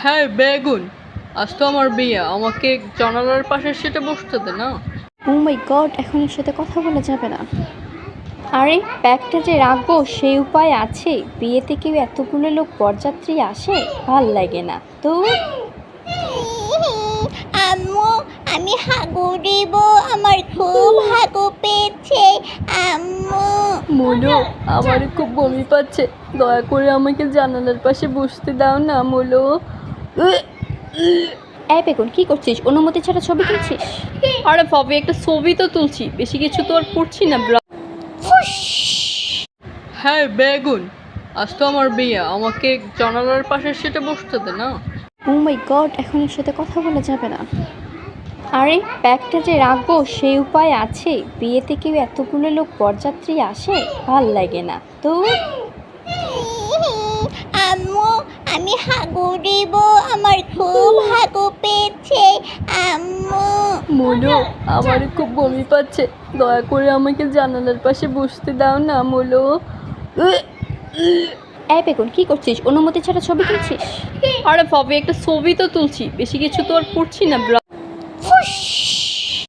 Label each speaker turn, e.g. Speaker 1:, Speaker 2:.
Speaker 1: হ্যাঁ বেগুন, আজ তো আমার বিয়ে, আমাকে জানালার পাশে সেটা বসতে দে না।
Speaker 2: ও মাই গড, এখন এর সাথে কথা বলা যাবে না। আরে ব্যাগটা যে রাখবো সেই উপায় আছে? বিয়েতে কেউ এতগুলো লোক বরযাত্রী আসে, ভাল লাগে না তো।
Speaker 3: আম্মু, আমি হাগু দিব, আমার খুব হাগু পেয়েছে। আম্মু,
Speaker 1: মুলু, আমার খুব বমি পাচ্ছে, দয়া করে আমাকে জানালার পাশে বসতে দাও না মুলু।
Speaker 2: এই বেগুন, কি করছিস? অনুমতি ছাড়া ছবি তুলছিস?
Speaker 1: আরে ভাবি, একটা ছবি তো তুলছি, বেশি কিছু তো আর করছি না ব্রা। হ্যাঁ বেগুন, আজ তো আমার বিয়ে, আমাকে জানালার পাশে সেটা বসতে দে না।
Speaker 2: ও মাই গড, এখন এর সাথে কথা বলা যাবে না। আরে ব্যাগটা যে রাখবো সেই উপায় আছে? বিয়েতে কেউ এতগুলো লোক বরযাত্রী আসে, ভাল লাগে না তো।
Speaker 3: আম্মু, আমি হাগু দিব, আমার খুব হাগু পেয়েছে। আম্মু,
Speaker 1: মুলু, আমার খুব বমি পাচ্ছে, দয়া করে আমাকে জানালার পাশে বসতে দাও না মুলু।
Speaker 2: এই বেগুন, কি করছিস? অনুমতি ছাড়া ছবি তুলছিস?
Speaker 1: আরে ভাবি, একটা ছবি তো তুলছি, বেশি কিছু তো আর করছি না ব্রা।